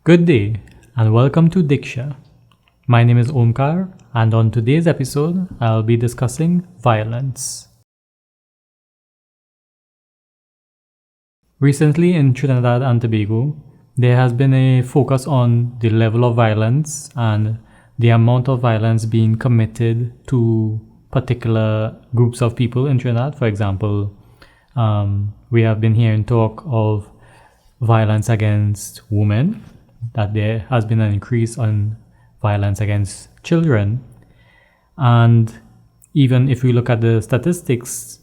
Good day and welcome to Diksha. My name is Omkar and on today's episode I'll be discussing violence. Recently in Trinidad and Tobago, there has been a focus on the level of violence and the amount of violence being committed to particular groups of people in Trinidad. For example, we have been hearing talk of violence against women, that there has been an increase on violence against children. And even if we look at the statistics,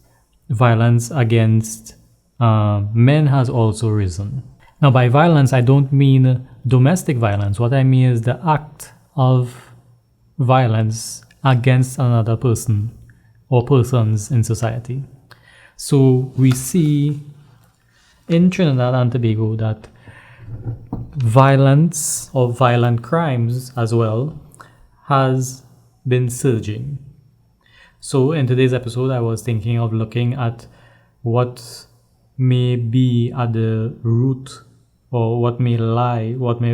violence against men has also risen. Now, by violence, I don't mean domestic violence. What I mean is the act of violence against another person or persons in society. So we see in Trinidad and Tobago that violence or violent crimes as well has been surging. So in today's episode, I was thinking of looking at what may be at the root or what may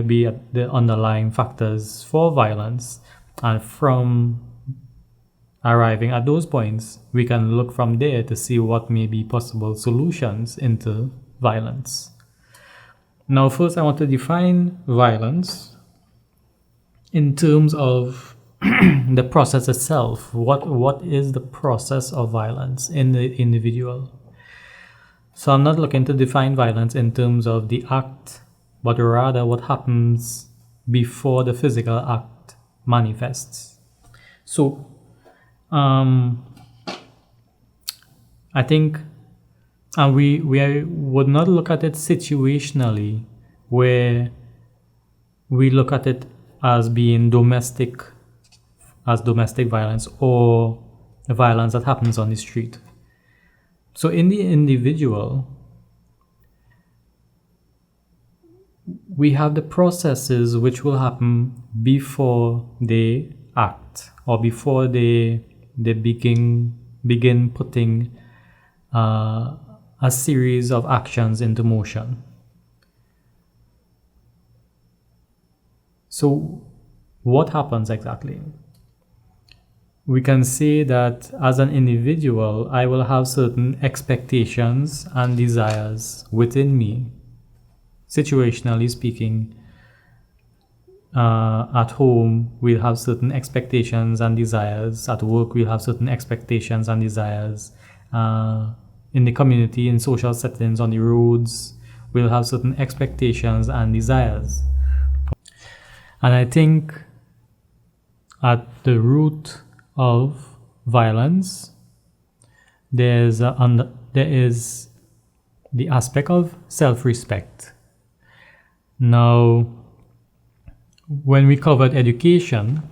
be at the underlying factors for violence. And from arriving at those points, we can look from there to see what may be possible solutions into violence. Now, first I want to define violence in terms of the process itself. What is the process of violence in the individual? So I'm not looking to define violence in terms of the act, but rather what happens before the physical act manifests. So I think we would not look at it situationally, where we look at it as being domestic violence or violence that happens on the street. So in the individual, we have the processes which will happen before they act or before they begin putting a series of actions into motion. So what happens exactly? We can say that as an individual, I will have certain expectations and desires within me. Situationally speaking, at home, we'll have certain expectations and desires. At work, we'll have certain expectations and desires. In the community, in social settings, on the roads, we'll have certain expectations and desires. And I think at the root of violence, there is the aspect of self-respect. Now, when we covered education,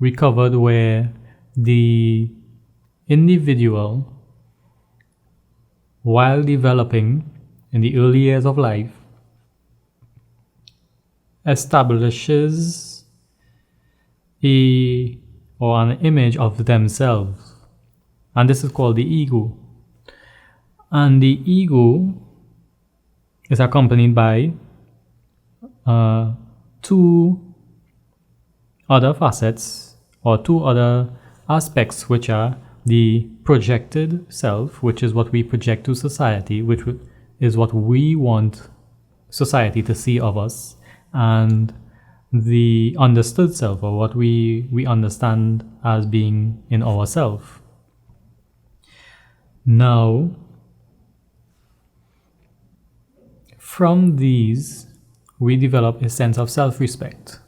we covered where the individual, while developing in the early years of life, establishes an image of themselves, and this is called the ego. And the ego is accompanied by two other facets or two other aspects, which are the projected self, which is what we project to society, which is what we want society to see of us, and the understood self, or what we understand as being in ourself. Now, from these, we develop a sense of self-respect.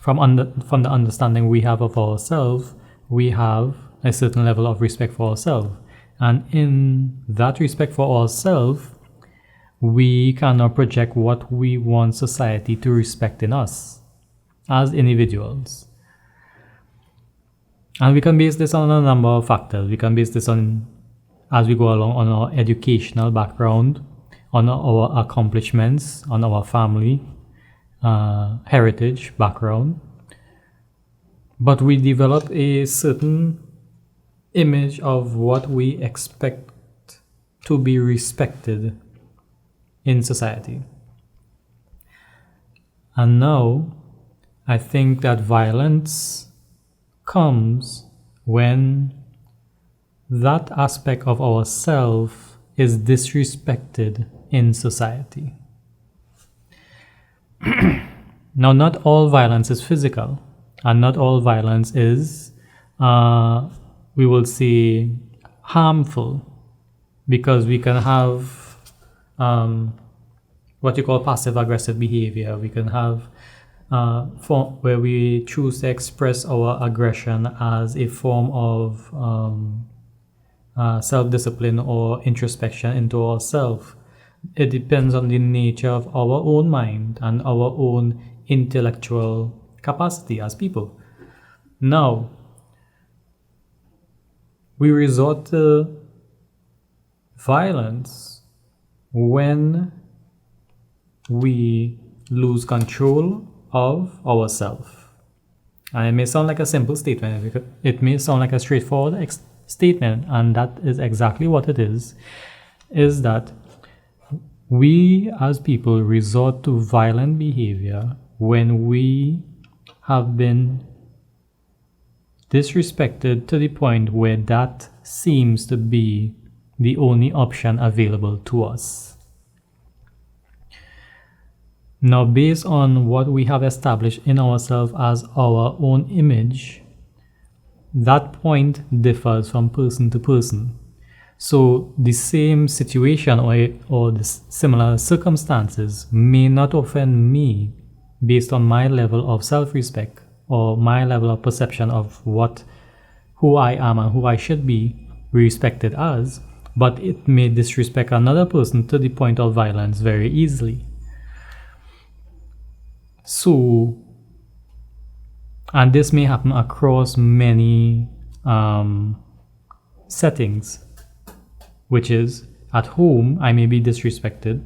From the understanding we have of ourselves, we have a certain level of respect for ourselves. And in that respect for ourselves, we cannot project what we want society to respect in us as individuals. And we can base this on a number of factors. We can base this on, as we go along, on our educational background, on our accomplishments, on our family, heritage, background. But we develop a certain image of what we expect to be respected in society. And now I think that violence comes when that aspect of ourself is disrespected in society. Now, not all violence is physical, and not all violence is, we will say, harmful, because we can have what you call passive aggressive behavior. We can have where we choose to express our aggression as a form of self-discipline or introspection into ourselves. It depends on the nature of our own mind and our own intellectual capacity as people. Now, we resort to violence when we lose control of ourselves. And it may sound like a simple statement, it may sound like a straightforward statement, and that is exactly what it is that we as people resort to violent behavior when we have been disrespected to the point where that seems to be the only option available to us. Now, based on what we have established in ourselves as our own image, that point differs from person to person. So the same situation or the similar circumstances may not offend me based on my level of self-respect or my level of perception of who I am and who I should be respected as, but it may disrespect another person to the point of violence very easily. So, and this may happen across many settings, which is at home I may be disrespected,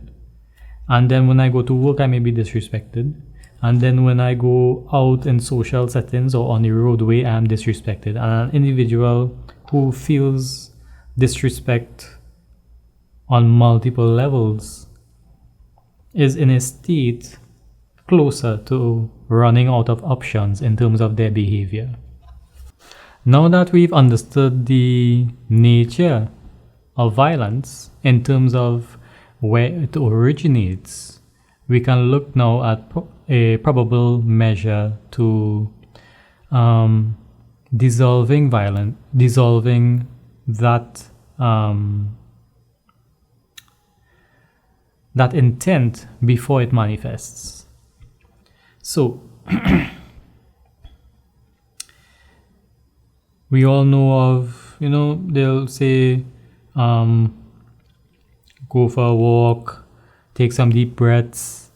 and then when I go to work I may be disrespected, and then when I go out in social settings or on the roadway I am disrespected. And an individual who feels disrespect on multiple levels is in a state closer to running out of options in terms of their behavior. Now that we've understood the nature of violence in terms of where it originates, we can look now at a probable measure to dissolving that that intent before it manifests. So we all know of, they'll say go for a walk, take some deep breaths,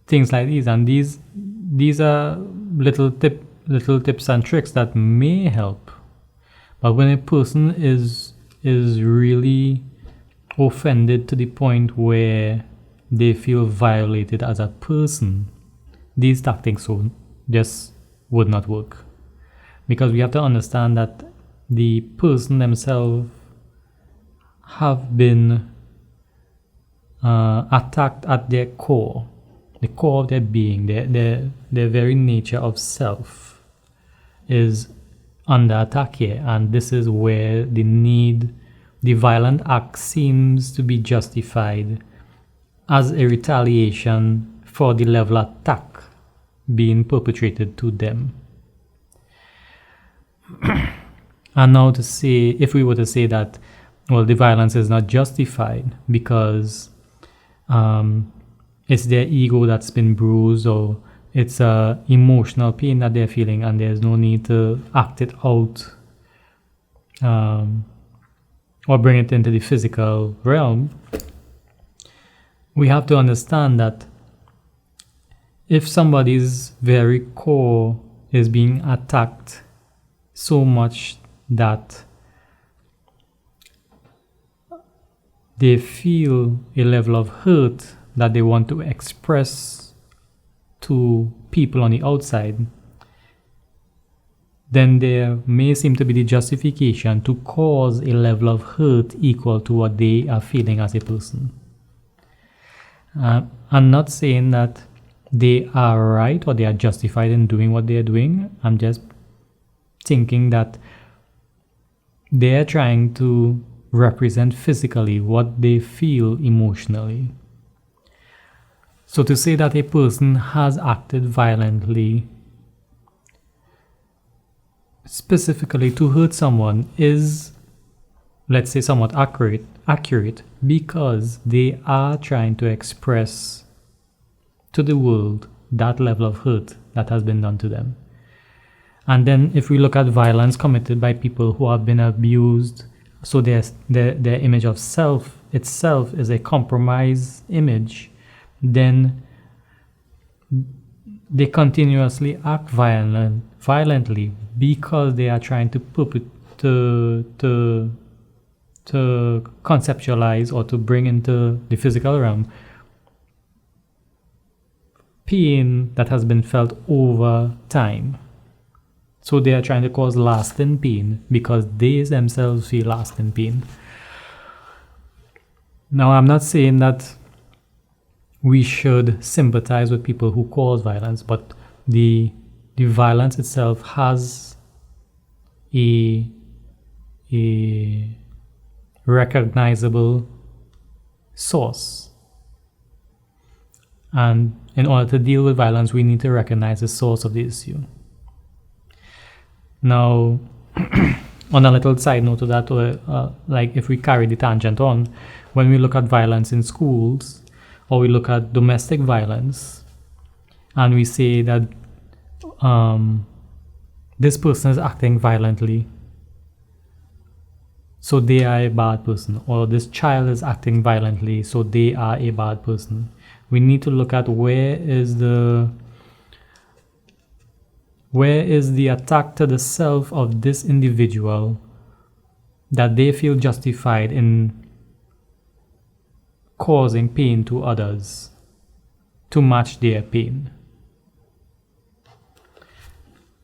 things like these. And these are little tips and tricks that may help. But when a person is really offended to the point where they feel violated as a person, these tactics just would not work. Because we have to understand that the person themselves have been attacked at their core, the core of their being, their very nature of self is under attack here. And this is where the violent act seems to be justified as a retaliation for the level of attack being perpetrated to them. And now to say, if we were to say that, well, the violence is not justified because it's their ego that's been bruised, or it's emotional pain that they're feeling, and there's no need to act it out or bring it into the physical realm, we have to understand that if somebody's very core is being attacked so much that they feel a level of hurt that they want to express to people on the outside, then there may seem to be the justification to cause a level of hurt equal to what they are feeling as a person. I'm not saying that they are right or they are justified in doing what they are doing. I'm just thinking that they're trying to represent physically what they feel emotionally. So to say that a person has acted violently specifically to hurt someone is, let's say, somewhat accurate because they are trying to express to the world that level of hurt that has been done to them. And then if we look at violence committed by people who have been abused, so their image of self itself is a compromised image, then they continuously act violently because they are trying to conceptualize or to bring into the physical realm pain that has been felt over time. So they are trying to cause lasting pain because they themselves feel lasting pain. Now, I'm not saying that we should sympathize with people who cause violence, but the violence itself has a recognizable source. And in order to deal with violence, we need to recognize the source of the issue. Now, on a little side note to that, like if we carry the tangent on, when we look at violence in schools, or we look at domestic violence, and we say that this person is acting violently, so they are a bad person, or this child is acting violently, so they are a bad person. We need to look at where is the attack to the self of this individual that they feel justified in causing pain to others to match their pain.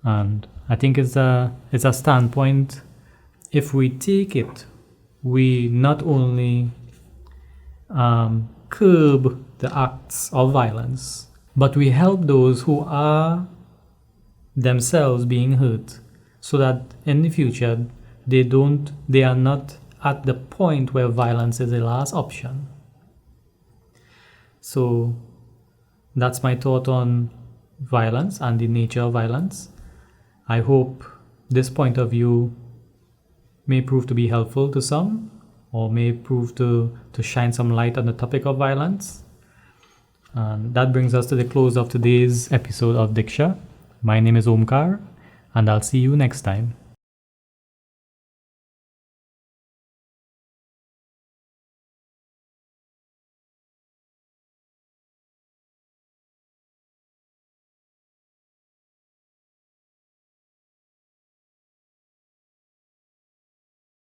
And I think it's a standpoint. If we take it, we not only curb the acts of violence, but we help those who are themselves being hurt, so that in the future they are not at the point where violence is the last option. So that's my thought on violence and the nature of violence. I hope this point of view may prove to be helpful to some, or may prove to shine some light on the topic of violence. And that brings us to the close of today's episode of Diksha. My name is Omkar, and I'll see you next time.